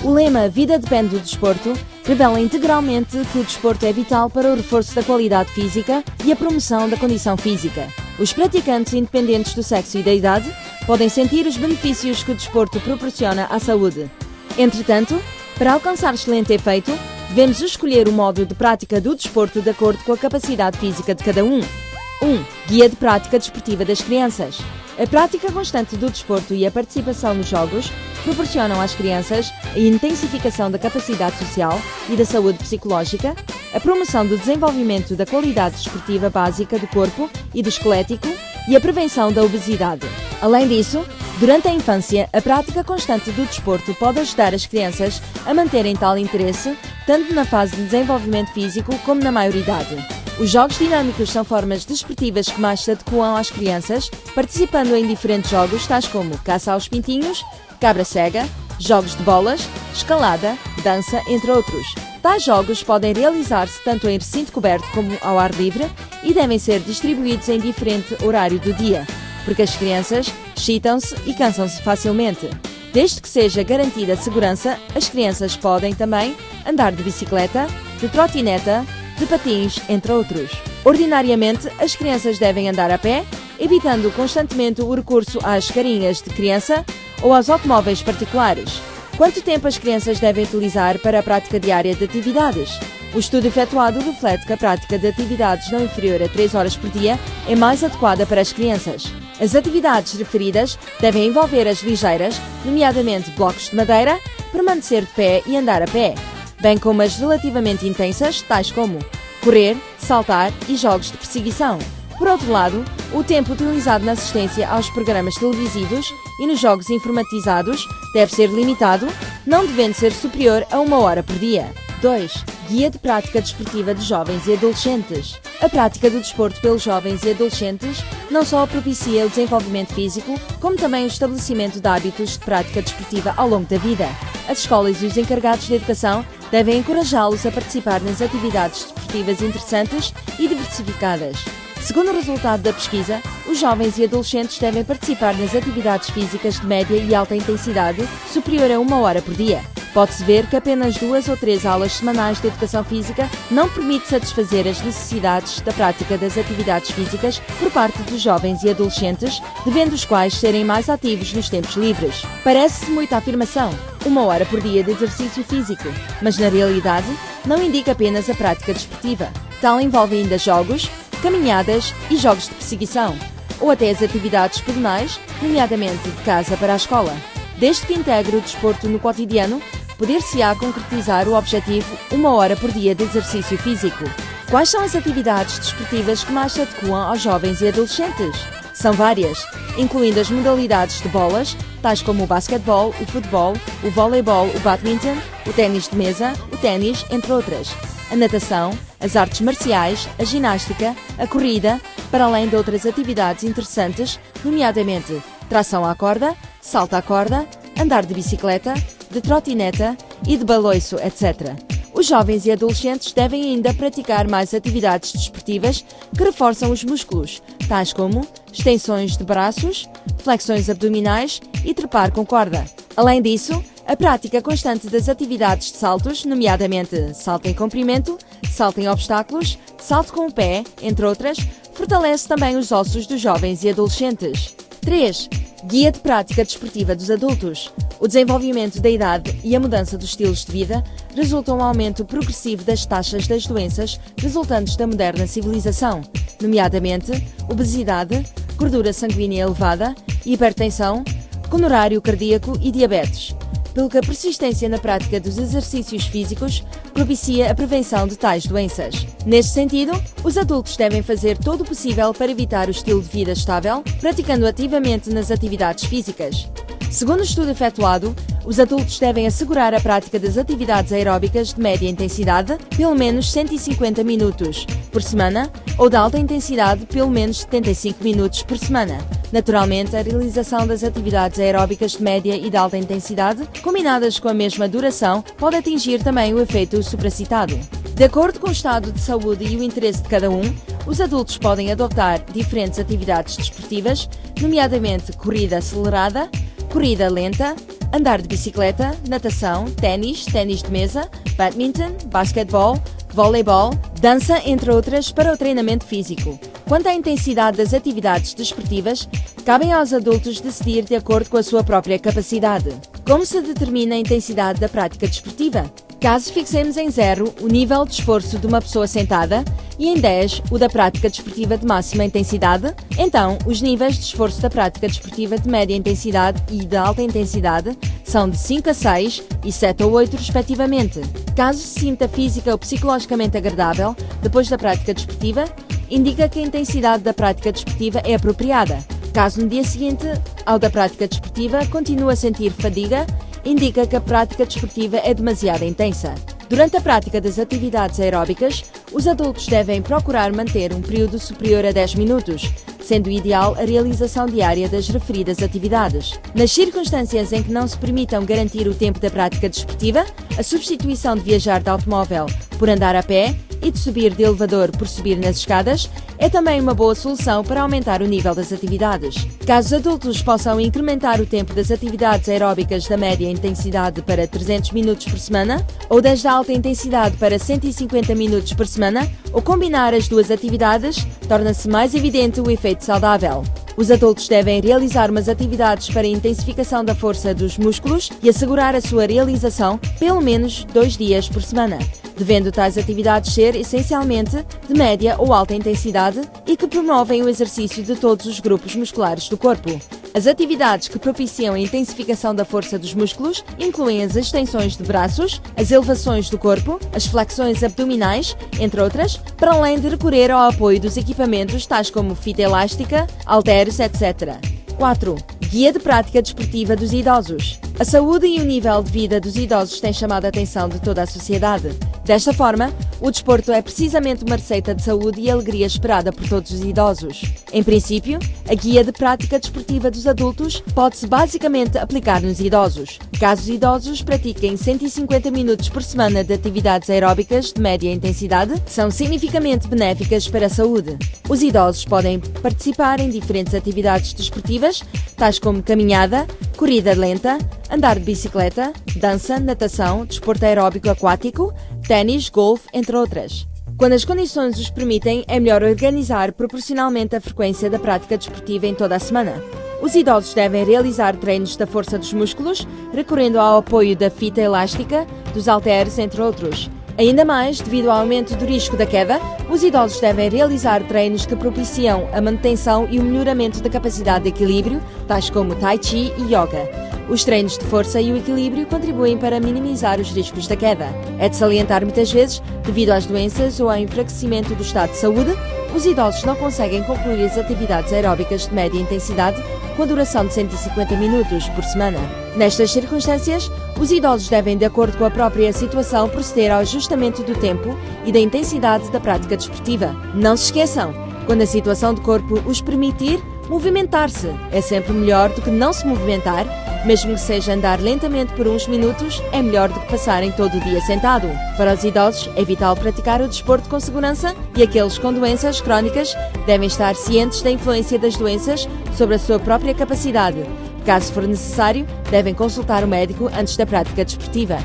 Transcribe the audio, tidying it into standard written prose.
O lema Vida depende do desporto revela integralmente que o desporto é vital para o reforço da qualidade física e a promoção da condição física. Os praticantes, independentes do sexo e da idade, podem sentir os benefícios que o desporto proporciona à saúde. Entretanto, para alcançar excelente efeito, devemos escolher o modo de prática do desporto de acordo com a capacidade física de cada um. 1. Guia de prática desportiva das crianças. A prática constante do desporto e a participação nos jogos proporcionam às crianças a intensificação da capacidade social e da saúde psicológica, a promoção do desenvolvimento da qualidade desportiva básica do corpo e do esquelético e a prevenção da obesidade. Além disso, durante a infância, a prática constante do desporto pode ajudar as crianças a manterem tal interesse, tanto na fase de desenvolvimento físico como na maioridade. Os jogos dinâmicos são formas desportivas que mais se adequam às crianças, participando em diferentes jogos tais como caça aos pintinhos, cabra cega, jogos de bolas, escalada, dança, entre outros. Tais jogos podem realizar-se tanto em recinto coberto como ao ar livre e devem ser distribuídos em diferente horário do dia, porque as crianças excitam-se e cansam-se facilmente. Desde que seja garantida a segurança, as crianças podem também andar de bicicleta, de trotineta, de patins, entre outros. Ordinariamente, as crianças devem andar a pé, evitando constantemente o recurso às carinhas de criança ou aos automóveis particulares. Quanto tempo as crianças devem utilizar para a prática diária de atividades? O estudo efetuado reflete que a prática de atividades não inferior a 3 horas por dia é mais adequada para as crianças. As atividades referidas devem envolver as ligeiras, nomeadamente blocos de madeira, permanecer de pé e andar a pé, bem como as relativamente intensas, tais como correr, saltar e jogos de perseguição. Por outro lado, o tempo utilizado na assistência aos programas televisivos e nos jogos informatizados deve ser limitado, não devendo ser superior a 1 hora por dia. 2. Guia de prática desportiva de jovens e adolescentes. A prática do desporto pelos jovens e adolescentes não só propicia o desenvolvimento físico, como também o estabelecimento de hábitos de prática desportiva ao longo da vida. As escolas e os encarregados de educação devem encorajá-los a participar nas atividades desportivas interessantes e diversificadas. Segundo o resultado da pesquisa, os jovens e adolescentes devem participar nas atividades físicas de média e alta intensidade superior a 1 hora por dia. Pode-se ver que apenas 2 ou 3 aulas semanais de educação física não permite satisfazer as necessidades da prática das atividades físicas por parte dos jovens e adolescentes, devendo os quais serem mais ativos nos tempos livres. Parece-se muita afirmação, 1 hora por dia de exercício físico, mas na realidade não indica apenas a prática desportiva. Tal envolve ainda jogos, caminhadas e jogos de perseguição, ou até as atividades pedonais, nomeadamente de casa para a escola. Desde que integre o desporto no cotidiano, poder-se-á concretizar o objetivo 1 hora por dia de exercício físico. Quais são as atividades desportivas que mais se adequam aos jovens e adolescentes? São várias, incluindo as modalidades de bolas, tais como o basquetebol, o futebol, o voleibol, o badminton, o ténis de mesa, o ténis, entre outras. A natação, as artes marciais, a ginástica, a corrida, para além de outras atividades interessantes, nomeadamente tração à corda, salto à corda, andar de bicicleta, de trotineta e de baloiço, etc. Os jovens e adolescentes devem ainda praticar mais atividades desportivas que reforçam os músculos, tais como extensões de braços, flexões abdominais e trepar com corda. Além disso, a prática constante das atividades de saltos, nomeadamente salto em comprimento, salto em obstáculos, salto com o pé, entre outras, fortalece também os ossos dos jovens e adolescentes. 3. Guia de prática desportiva dos adultos. O desenvolvimento da idade e a mudança dos estilos de vida resultam um aumento progressivo das taxas das doenças resultantes da moderna civilização, nomeadamente obesidade, gordura sanguínea elevada, hipertensão, coronário cardíaco e diabetes, pelo que a persistência na prática dos exercícios físicos propicia a prevenção de tais doenças. Neste sentido, os adultos devem fazer todo o possível para evitar o estilo de vida estável, praticando ativamente nas atividades físicas. Segundo o estudo efetuado, os adultos devem assegurar a prática das atividades aeróbicas de média intensidade, pelo menos 150 minutos por semana, ou de alta intensidade, pelo menos 75 minutos por semana. Naturalmente, a realização das atividades aeróbicas de média e de alta intensidade, combinadas com a mesma duração, pode atingir também o efeito supracitado. De acordo com o estado de saúde e o interesse de cada um, os adultos podem adotar diferentes atividades desportivas, nomeadamente corrida acelerada, corrida lenta, andar de bicicleta, natação, ténis, ténis de mesa, badminton, basquetebol, voleibol, dança, entre outras, para o treinamento físico. Quanto à intensidade das atividades desportivas, cabem aos adultos decidir de acordo com a sua própria capacidade. Como se determina a intensidade da prática desportiva? Caso fixemos em 0 o nível de esforço de uma pessoa sentada e em 10 o da prática desportiva de máxima intensidade, então os níveis de esforço da prática desportiva de média intensidade e de alta intensidade são de 5 a 6 e 7 a 8 respectivamente. Caso se sinta física ou psicologicamente agradável depois da prática desportiva, indica que a intensidade da prática desportiva é apropriada. Caso no dia seguinte ao da prática desportiva continue a sentir fadiga, indica que a prática desportiva é demasiado intensa. Durante a prática das atividades aeróbicas, os adultos devem procurar manter um período superior a 10 minutos, sendo ideal a realização diária das referidas atividades. Nas circunstâncias em que não se permitam garantir o tempo da prática desportiva, a substituição de viajar de automóvel por andar a pé e de subir de elevador por subir nas escadas é também uma boa solução para aumentar o nível das atividades. Caso os adultos possam incrementar o tempo das atividades aeróbicas da média intensidade para 300 minutos por semana ou das da alta intensidade para 150 minutos por semana, ou combinar as duas atividades, torna-se mais evidente o efeito saudável. Os adultos devem realizar umas atividades para a intensificação da força dos músculos e assegurar a sua realização pelo menos 2 dias por semana, devendo tais atividades ser essencialmente de média ou alta intensidade e que promovem o exercício de todos os grupos musculares do corpo. As atividades que propiciam a intensificação da força dos músculos incluem as extensões de braços, as elevações do corpo, as flexões abdominais, entre outras, para além de recorrer ao apoio dos equipamentos tais como fita elástica, halteres, etc. 4. Guia de prática desportiva dos idosos. A saúde e o nível de vida dos idosos têm chamado a atenção de toda a sociedade. Desta forma, o desporto é precisamente uma receita de saúde e alegria esperada por todos os idosos. Em princípio, a guia de prática desportiva dos adultos pode-se basicamente aplicar nos idosos. Caso os idosos pratiquem 150 minutos por semana de atividades aeróbicas de média intensidade, são significativamente benéficas para a saúde. Os idosos podem participar em diferentes atividades desportivas, tais como caminhada, corrida lenta, andar de bicicleta, dança, natação, desporto aeróbico aquático, ténis, golfe, entre outras. Quando as condições os permitem, é melhor organizar proporcionalmente a frequência da prática desportiva em toda a semana. Os idosos devem realizar treinos da força dos músculos, recorrendo ao apoio da fita elástica, dos halteres, entre outros. Ainda mais, devido ao aumento do risco da queda, os idosos devem realizar treinos que propiciam a manutenção e o melhoramento da capacidade de equilíbrio, tais como Tai Chi e Yoga. Os treinos de força e o equilíbrio contribuem para minimizar os riscos da queda. É de salientar muitas vezes, devido às doenças ou ao enfraquecimento do estado de saúde, os idosos não conseguem concluir as atividades aeróbicas de média intensidade com a duração de 150 minutos por semana. Nestas circunstâncias, os idosos devem, de acordo com a própria situação, proceder ao ajustamento do tempo e da intensidade da prática desportiva. Não se esqueçam, quando a situação do corpo os permitir, movimentar-se é sempre melhor do que não se movimentar. Mesmo que seja andar lentamente por uns minutos, é melhor do que passarem todo o dia sentado. Para os idosos, é vital praticar o desporto com segurança e aqueles com doenças crónicas devem estar cientes da influência das doenças sobre a sua própria capacidade. Caso for necessário, devem consultar o médico antes da prática desportiva.